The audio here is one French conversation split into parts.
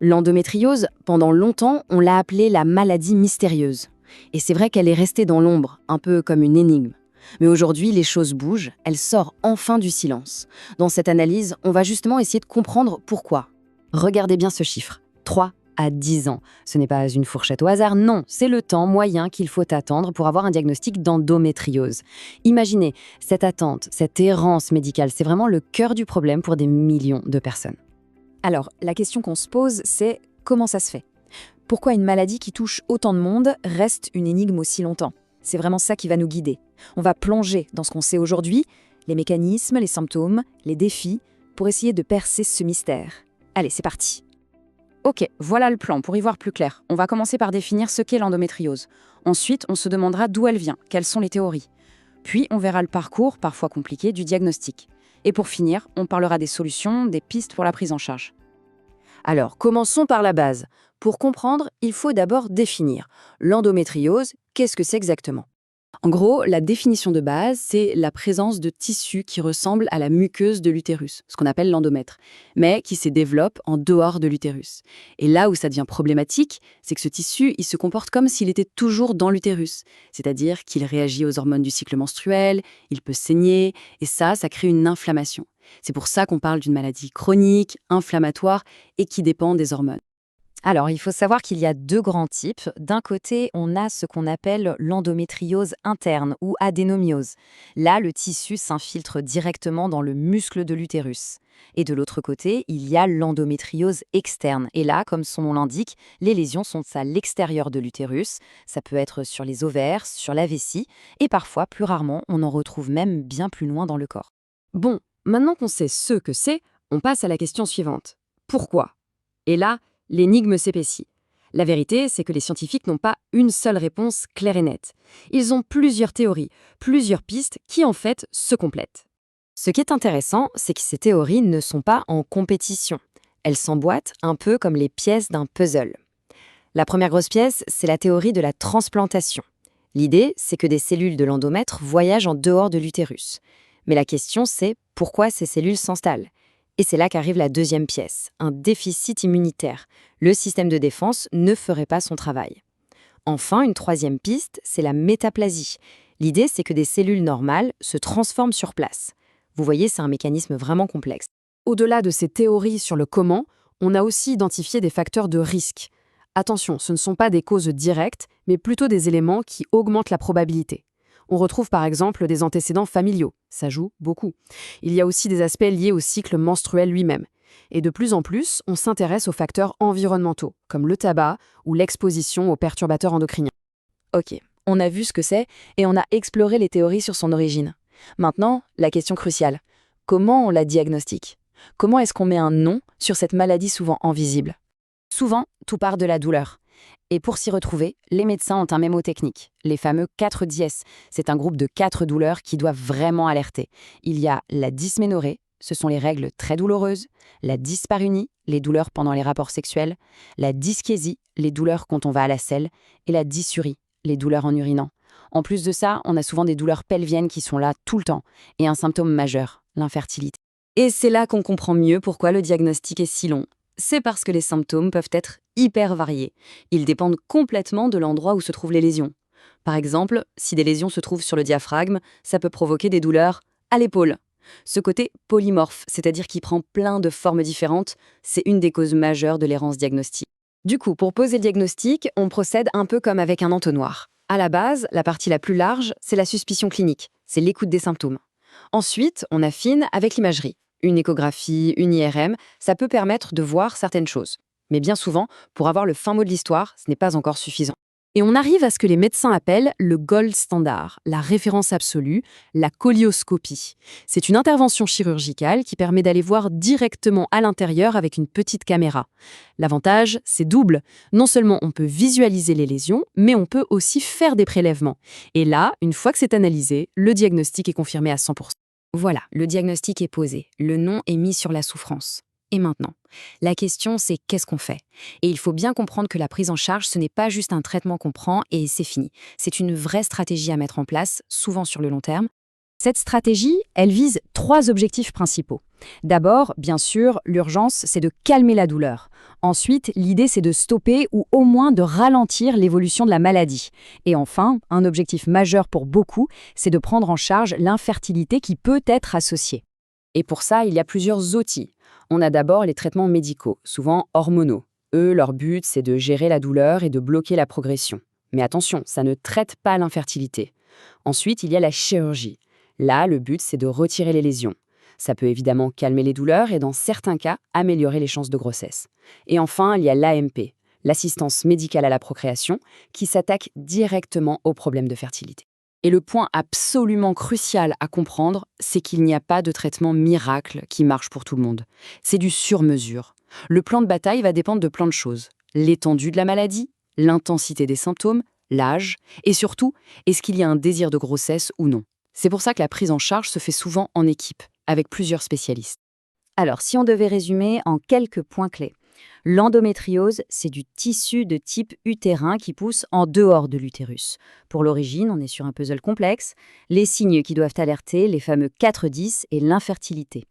L'endométriose, pendant longtemps, on l'a appelée la maladie mystérieuse. Et c'est vrai qu'elle est restée dans l'ombre, un peu comme une énigme. Mais aujourd'hui, les choses bougent, elle sort enfin du silence. Dans cette analyse, on va justement essayer de comprendre pourquoi. Regardez bien ce chiffre, 3 à 10 ans. Ce n'est pas une fourchette au hasard, non, c'est le temps moyen qu'il faut attendre pour avoir un diagnostic d'endométriose. Imaginez, cette attente, cette errance médicale, c'est vraiment le cœur du problème pour des millions de personnes. Alors, la question qu'on se pose, c'est comment ça se fait? Pourquoi une maladie qui touche autant de monde reste une énigme aussi longtemps? C'est vraiment ça qui va nous guider. On va plonger dans ce qu'on sait aujourd'hui, les mécanismes, les symptômes, les défis, pour essayer de percer ce mystère. Allez, c'est parti. Ok, voilà le plan, pour y voir plus clair. On va commencer par définir ce qu'est l'endométriose. Ensuite, on se demandera d'où elle vient, quelles sont les théories. Puis, on verra le parcours, parfois compliqué, du diagnostic. Et pour finir, on parlera des solutions, des pistes pour la prise en charge. Alors, commençons par la base. Pour comprendre, il faut d'abord définir. L'endométriose, qu'est-ce que c'est exactement? En gros, la définition de base, c'est la présence de tissus qui ressemblent à la muqueuse de l'utérus, ce qu'on appelle l'endomètre, mais qui se développe en dehors de l'utérus. Et là où ça devient problématique, c'est que ce tissu, il se comporte comme s'il était toujours dans l'utérus, c'est-à-dire qu'il réagit aux hormones du cycle menstruel, il peut saigner, et ça crée une inflammation. C'est pour ça qu'on parle d'une maladie chronique, inflammatoire et qui dépend des hormones. Alors, il faut savoir qu'il y a deux grands types. D'un côté, on a ce qu'on appelle l'endométriose interne ou adénomiose. Là, le tissu s'infiltre directement dans le muscle de l'utérus. Et de l'autre côté, il y a l'endométriose externe. Et là, comme son nom l'indique, les lésions sont à l'extérieur de l'utérus. Ça peut être sur les ovaires, sur la vessie, et parfois, plus rarement, on en retrouve même bien plus loin dans le corps. Bon, maintenant qu'on sait ce que c'est, on passe à la question suivante. Pourquoi? Et là, l'énigme s'épaissit. La vérité, c'est que les scientifiques n'ont pas une seule réponse claire et nette. Ils ont plusieurs théories, plusieurs pistes qui en fait se complètent. Ce qui est intéressant, c'est que ces théories ne sont pas en compétition. Elles s'emboîtent un peu comme les pièces d'un puzzle. La première grosse pièce, c'est la théorie de la transplantation. L'idée, c'est que des cellules de l'endomètre voyagent en dehors de l'utérus. Mais la question, c'est pourquoi ces cellules s'installent? Et c'est là qu'arrive la deuxième pièce, un déficit immunitaire. Le système de défense ne ferait pas son travail. Enfin, une troisième piste, c'est la métaplasie. L'idée, c'est que des cellules normales se transforment sur place. Vous voyez, c'est un mécanisme vraiment complexe. Au-delà de ces théories sur le comment, on a aussi identifié des facteurs de risque. Attention, ce ne sont pas des causes directes, mais plutôt des éléments qui augmentent la probabilité. On retrouve par exemple des antécédents familiaux, ça joue beaucoup. Il y a aussi des aspects liés au cycle menstruel lui-même. Et de plus en plus, on s'intéresse aux facteurs environnementaux, comme le tabac ou l'exposition aux perturbateurs endocriniens. Ok, on a vu ce que c'est et on a exploré les théories sur son origine. Maintenant, la question cruciale, comment on la diagnostique? Comment est-ce qu'on met un nom sur cette maladie souvent invisible? Souvent, tout part de la douleur. Et pour s'y retrouver, les médecins ont un mémo technique, les fameux 4 dièses. C'est un groupe de 4 douleurs qui doivent vraiment alerter. Il y a la dysménorrhée, ce sont les règles très douloureuses, la dysparunie, les douleurs pendant les rapports sexuels, la dyschésie, les douleurs quand on va à la selle, et la dysurie, les douleurs en urinant. En plus de ça, on a souvent des douleurs pelviennes qui sont là tout le temps, et un symptôme majeur, l'infertilité. Et c'est là qu'on comprend mieux pourquoi le diagnostic est si long. C'est parce que les symptômes peuvent être hyper variés. Ils dépendent complètement de l'endroit où se trouvent les lésions. Par exemple, si des lésions se trouvent sur le diaphragme, ça peut provoquer des douleurs à l'épaule. Ce côté polymorphe, c'est-à-dire qui prend plein de formes différentes, c'est une des causes majeures de l'errance diagnostique. Du coup, pour poser le diagnostic, on procède un peu comme avec un entonnoir. À la base, la partie la plus large, c'est la suspicion clinique, c'est l'écoute des symptômes. Ensuite, on affine avec l'imagerie. Une échographie, une IRM, ça peut permettre de voir certaines choses. Mais bien souvent, pour avoir le fin mot de l'histoire, ce n'est pas encore suffisant. Et on arrive à ce que les médecins appellent le gold standard, la référence absolue, la colioscopie. C'est une intervention chirurgicale qui permet d'aller voir directement à l'intérieur avec une petite caméra. L'avantage, c'est double. Non seulement on peut visualiser les lésions, mais on peut aussi faire des prélèvements. Et là, une fois que c'est analysé, le diagnostic est confirmé à 100%. Voilà, le diagnostic est posé, le nom est mis sur la souffrance. Et maintenant, la question c'est qu'est-ce qu'on fait? Et il faut bien comprendre que la prise en charge, ce n'est pas juste un traitement qu'on prend et c'est fini. C'est une vraie stratégie à mettre en place, souvent sur le long terme. Cette stratégie, elle vise 3 objectifs principaux. D'abord, bien sûr, l'urgence, c'est de calmer la douleur. Ensuite, l'idée, c'est de stopper ou au moins de ralentir l'évolution de la maladie. Et enfin, un objectif majeur pour beaucoup, c'est de prendre en charge l'infertilité qui peut être associée. Et pour ça, il y a plusieurs outils. On a d'abord les traitements médicaux, souvent hormonaux. Eux, leur but, c'est de gérer la douleur et de bloquer la progression. Mais attention, ça ne traite pas l'infertilité. Ensuite, il y a la chirurgie. Là, le but, c'est de retirer les lésions. Ça peut évidemment calmer les douleurs et dans certains cas, améliorer les chances de grossesse. Et enfin, il y a l'AMP, l'assistance médicale à la procréation, qui s'attaque directement aux problèmes de fertilité. Et le point absolument crucial à comprendre, c'est qu'il n'y a pas de traitement miracle qui marche pour tout le monde. C'est du sur-mesure. Le plan de bataille va dépendre de plein de choses. L'étendue de la maladie, l'intensité des symptômes, l'âge, et surtout, est-ce qu'il y a un désir de grossesse ou non. C'est pour ça que la prise en charge se fait souvent en équipe, avec plusieurs spécialistes. Alors, si on devait résumer en quelques points clés, l'endométriose, c'est du tissu de type utérin qui pousse en dehors de l'utérus. Pour l'origine, on est sur un puzzle complexe. Les signes qui doivent alerter, les fameux 4-10 et l'infertilité.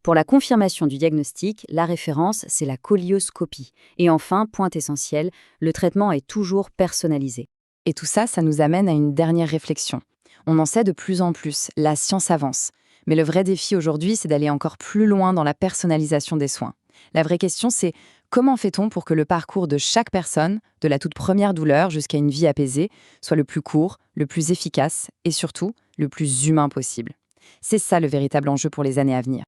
Pour la confirmation du diagnostic, la référence, c'est la colioscopie. Et enfin, point essentiel, le traitement est toujours personnalisé. Et tout ça, ça nous amène à une dernière réflexion. On en sait de plus en plus, la science avance. Mais le vrai défi aujourd'hui, c'est d'aller encore plus loin dans la personnalisation des soins. La vraie question, c'est comment fait-on pour que le parcours de chaque personne, de la toute première douleur jusqu'à une vie apaisée, soit le plus court, le plus efficace et surtout le plus humain possible. C'est ça le véritable enjeu pour les années à venir.